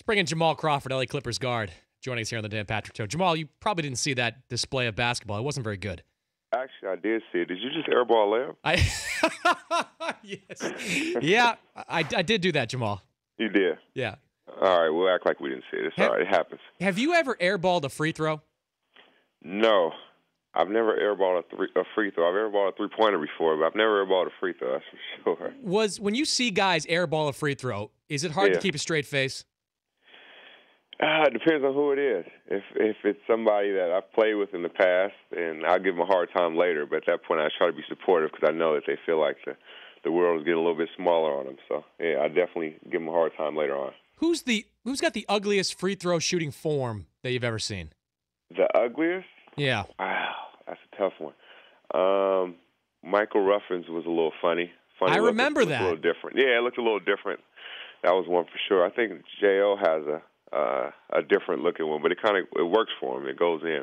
Bringing Jamal Crawford, LA Clippers guard, joining us here on the Dan Patrick Show. Jamal, you probably didn't see that display of basketball. It wasn't very good. Actually, I did see it. Did you just airball layup? Yes. Yeah, I did do that, Jamal. You did? Yeah. All right, we'll act like we didn't see it. It's all right. It happens. Have you ever airballed a free throw? No. I've never airballed a free throw. I've airballed a three-pointer before, but I've never airballed a free throw, that's for sure. When you see guys airball a free throw, is it hard to keep a straight face? It depends on who it is. If it's somebody that I've played with in the past, and I'll give them a hard time later, but at that point I try to be supportive because I know that they feel like the world is getting a little bit smaller on them. So, yeah, I definitely give them a hard time later on. Who's got the ugliest free throw shooting form that you've ever seen? The ugliest? Yeah. Wow, that's a tough one. Michael Ruffins was a little funny. I remember that. A little different. Yeah, it looked a little different. That was one for sure. I think J.O. has a different looking one, but it works for him. It goes in.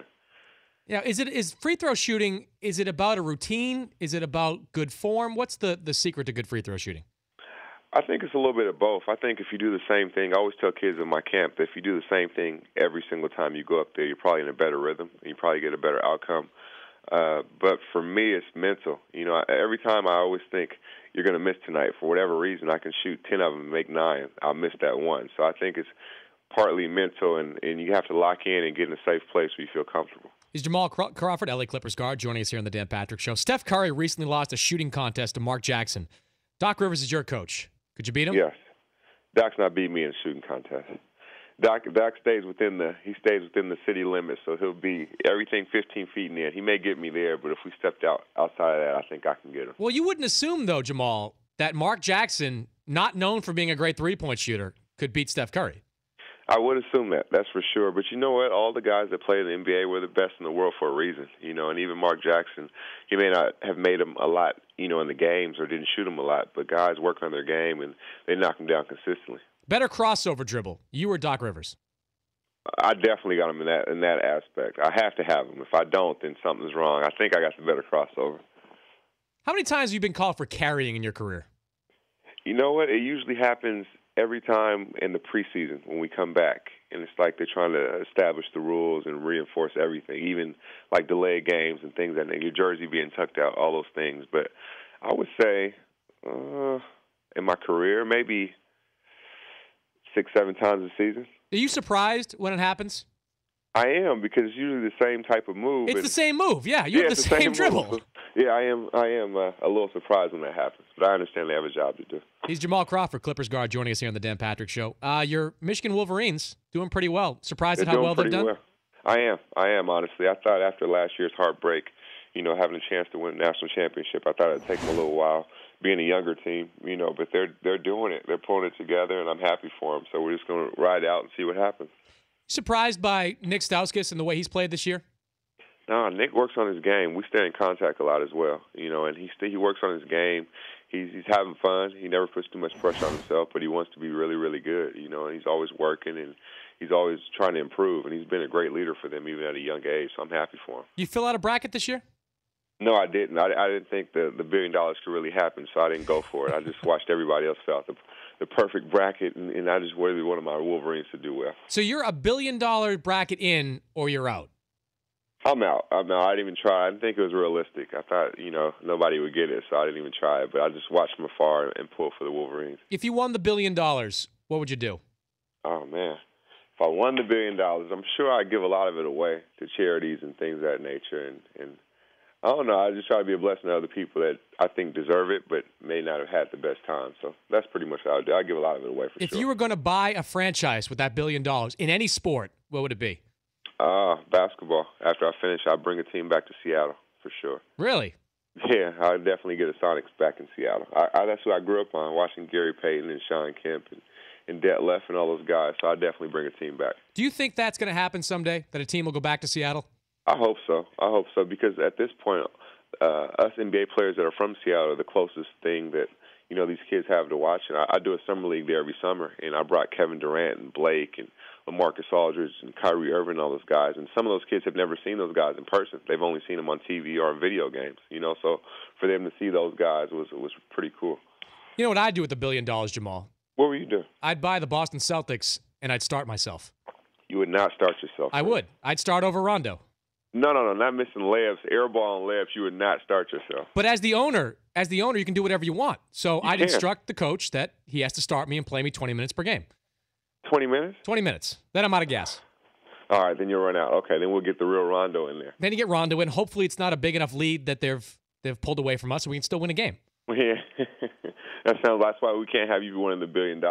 Yeah, is free throw shooting, is it about a routine? Is it about good form? What's the secret to good free throw shooting? I think it's a little bit of both. I think if you do the same thing, I always tell kids in my camp that if you do the same thing every single time you go up there, you're probably in a better rhythm and you probably get a better outcome. But for me, it's mental. You know, every time I always think you're going to miss tonight. For whatever reason, I can shoot 10 of them and make 9. I'll miss that one. So I think it's partly mental, and you have to lock in and get in a safe place where you feel comfortable. Is Jamal Crawford, LA Clippers guard, joining us here on the Dan Patrick Show. Steph Curry recently lost a shooting contest to Mark Jackson. Doc Rivers is your coach. Could you beat him? Yes. Doc's not beat me in a shooting contest. Doc stays within the city limits, so he'll be everything 15 feet in. He may get me there, but if we stepped outside of that, I think I can get him. Well, you wouldn't assume, though, Jamal, that Mark Jackson, not known for being a great three-point shooter, could beat Steph Curry. I would assume that's for sure. But you know what? All the guys that play in the NBA were the best in the world for a reason, you know, and even Mark Jackson, he may not have made him a lot, you know, in the games or didn't shoot him a lot, but guys work on their game and they knock him down consistently. Better crossover dribble, you or Doc Rivers? I definitely got him in that aspect. I have to have him. If I don't, then something's wrong. I think I got the better crossover. How many times have you been called for carrying in your career? You know what? It usually happens every time in the preseason when we come back, and it's like they're trying to establish the rules and reinforce everything, even like delayed games and things like that, your jersey being tucked out, all those things. But I would say in my career, maybe 6-7 times a season. Are you surprised when it happens? I am, because it's usually the same type of move. It's the same move, yeah. You have the same dribble. Move. Yeah, I am a little surprised when that happens, but I understand they have a job to do. He's Jamal Crawford, Clippers guard, joining us here on the Dan Patrick Show. Your Michigan Wolverines doing pretty well. Surprised at how well they've done? Well. I am, honestly. I thought after last year's heartbreak, you know, having a chance to win a national championship, I thought it'd take them a little while, being a younger team, you know, but they're doing it. They're pulling it together, and I'm happy for them. So we're just going to ride out and see what happens. Surprised by Nick Stauskas and the way he's played this year? No, Nick works on his game. We stay in contact a lot as well, you know, and he works on his game. He's having fun. He never puts too much pressure on himself, but he wants to be really, really good, you know, and he's always working and he's always trying to improve, and he's been a great leader for them even at a young age, so I'm happy for him. You fill out a bracket this year? No, I didn't. I didn't think the $1 billion could really happen, so I didn't go for it. I just watched everybody else fill out the perfect bracket, and I just really wanted my Wolverines to do well. So you're a $1 billion bracket in, or you're out? I'm out. I didn't even try. I didn't think it was realistic. I thought, you know, nobody would get it, so I didn't even try it. But I just watched from afar and pulled for the Wolverines. If you won the $1 billion, what would you do? Oh, man. If I won the $1 billion, I'm sure I'd give a lot of it away to charities and things of that nature. And I don't know. I just try to be a blessing to other people that I think deserve it but may not have had the best time. So that's pretty much what I would do. I'd give a lot of it away for sure. If you were going to buy a franchise with that $1 billion in any sport, what would it be? Basketball. After I finish, I'll bring a team back to Seattle for sure. Really? Yeah, I'll definitely get the Sonics back in Seattle. That's who I grew up on, watching Gary Payton and Sean Kemp and Detlef and all those guys. So I'll definitely bring a team back. Do you think that's going to happen someday, that a team will go back to Seattle? I hope so. Because at this point, us NBA players that are from Seattle are the closest thing that, you know, these kids have to watch. And I do a summer league there every summer, and I brought Kevin Durant and Blake and LaMarcus Aldridge and Kyrie Irving and all those guys. And some of those kids have never seen those guys in person. They've only seen them on TV or in video games, you know. So for them to see those guys was pretty cool. You know what I'd do with $1 billion, Jamal? What would you do? I'd buy the Boston Celtics and I'd start myself. You would not start yourself. I would. I'd start over Rondo. No, not missing layups, air ball and layups. You would not start yourself. But as the owner, you can do whatever you want. So I'd instruct the coach that he has to start me and play me 20 minutes per game. 20 minutes? 20 minutes. Then I'm out of gas. All right, then you'll run out. Okay, then we'll get the real Rondo in there. Then you get Rondo in. Hopefully it's not a big enough lead that they've pulled away from us and we can still win a game. Yeah, that's why we can't have you winning the $1 billion.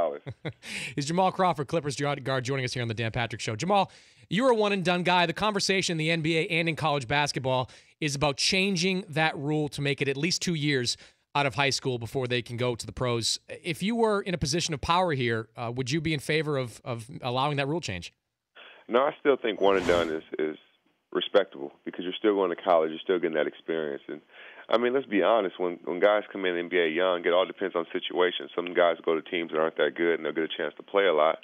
Is Jamal Crawford, Clippers guard, joining us here on the Dan Patrick Show. Jamal, you're a one-and-done guy. The conversation in the NBA and in college basketball is about changing that rule to make it at least 2 years out of high school before they can go to the pros. If you were in a position of power here, would you be in favor of allowing that rule change? No, I still think one-and-done is respectable because you're still going to college. You're still getting that experience. And, I mean, let's be honest. When guys come in the NBA young, it all depends on situation. Some guys go to teams that aren't that good, and they'll get a chance to play a lot.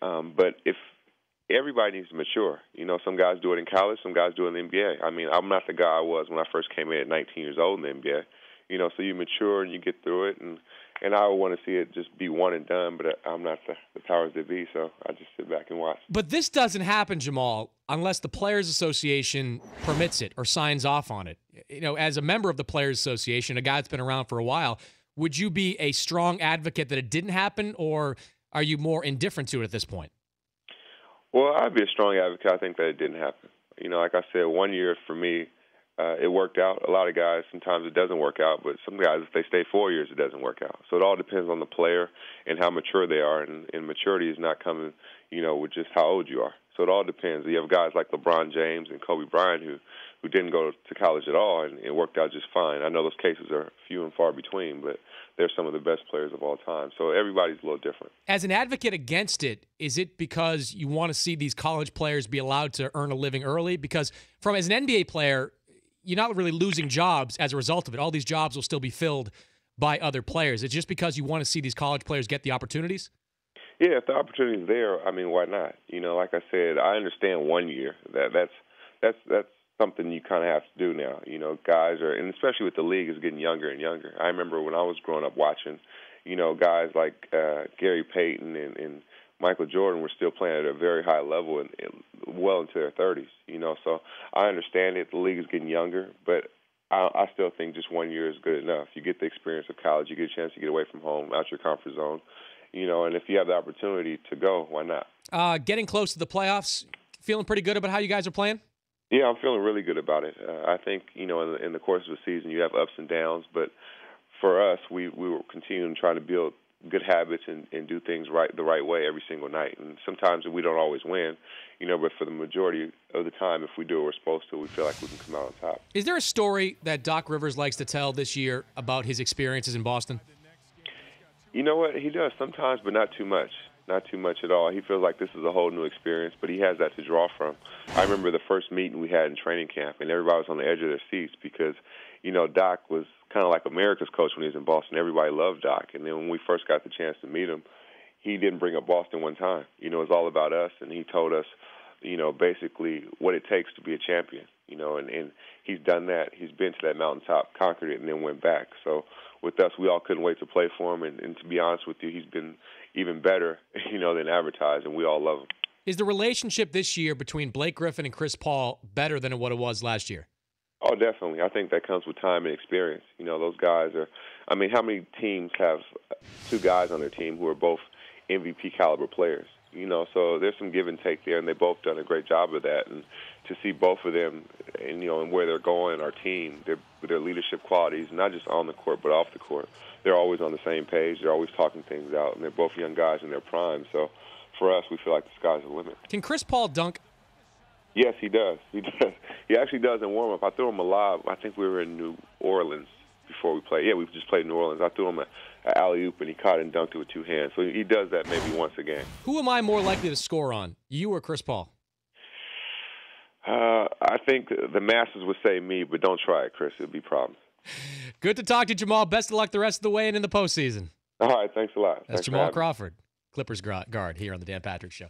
But if everybody needs to mature. You know, some guys do it in college, some guys do it in the NBA. I mean, I'm not the guy I was when I first came in at 19 years old in the NBA. You know, so you mature and you get through it, and I would want to see it just be one and done, but I'm not the powers that be, so I just sit back and watch. But this doesn't happen, Jamal, unless the Players Association permits it or signs off on it. You know, as a member of the Players Association, a guy that's been around for a while, would you be a strong advocate that it didn't happen, or are you more indifferent to it at this point? Well, I'd be a strong advocate. I think that it didn't happen. You know, like I said, 1 year for me, it worked out. A lot of guys, sometimes it doesn't work out, but some guys, if they stay 4 years, it doesn't work out. So it all depends on the player and how mature they are, and maturity is not coming, you know, with just how old you are. So it all depends. You have guys like LeBron James and Kobe Bryant who didn't go to college at all, and it worked out just fine. I know those cases are few and far between, but they're some of the best players of all time. So everybody's a little different. As an advocate against it, is it because you want to see these college players be allowed to earn a living early? Because as an NBA player, you're not really losing jobs as a result of it. All these jobs will still be filled by other players. It's just because you want to see these college players get the opportunities? Yeah, if the opportunity's there, I mean, why not? You know, like I said, I understand 1 year. That's something you kind of have to do now. You know, guys are, and especially with the league, is getting younger and younger. I remember when I was growing up watching, you know, guys like Gary Payton and Michael Jordan were still playing at a very high level and well into their 30s, you know. So I understand it. The league is getting younger, but I still think just 1 year is good enough. You get the experience of college. You get a chance to get away from home, out your comfort zone, you know, and if you have the opportunity to go, why not? Getting close to the playoffs, feeling pretty good about how you guys are playing? Yeah, I'm feeling really good about it. I think, you know, in the course of the season, you have ups and downs, but for us, we were continuing trying to build good habits and do things the right way every single night. And sometimes we don't always win, you know, but for the majority of the time, if we do what we're supposed to, we feel like we can come out on top. Is there a story that Doc Rivers likes to tell this year about his experiences in Boston? You know what? He does sometimes, but not too much. Not too much at all. He feels like this is a whole new experience, but he has that to draw from. I remember the first meeting we had in training camp, and everybody was on the edge of their seats because, you know, Doc was kind of like America's coach when he was in Boston. Everybody loved Doc. And then when we first got the chance to meet him, he didn't bring up Boston one time. You know, it was all about us, and he told us, you know, basically what it takes to be a champion, you know, and he's done that. He's been to that mountaintop, conquered it, and then went back. So with us, we all couldn't wait to play for him, and to be honest with you, he's been even better, you know, than advertised, and we all love him. Is the relationship this year between Blake Griffin and Chris Paul better than what it was last year? Oh, definitely. I think that comes with time and experience. You know, those guys are, I mean, how many teams have two guys on their team who are both MVP caliber players? You know, so there's some give and take there, and they've both done a great job of that. And to see both of them, and you know, and where they're going, our team, their leadership qualities, not just on the court but off the court, they're always on the same page. They're always talking things out, and they're both young guys in their prime. So for us, we feel like the sky's the limit. Can Chris Paul dunk? Yes, he does. He does. He actually does in warm-up. I threw him a lob. I think we were in New Orleans before we played. Yeah, we just played in New Orleans. I threw him an alley-oop, and he caught it and dunked it with two hands. So he does that maybe once a game. Who am I more likely to score on, you or Chris Paul? I think the masses would say me, but don't try it, Chris. It'll be problems. Good to talk to you, Jamal. Best of luck the rest of the way and in the postseason. All right, thanks a lot. That's Jamal Crawford, Clippers guard here on the Dan Patrick Show.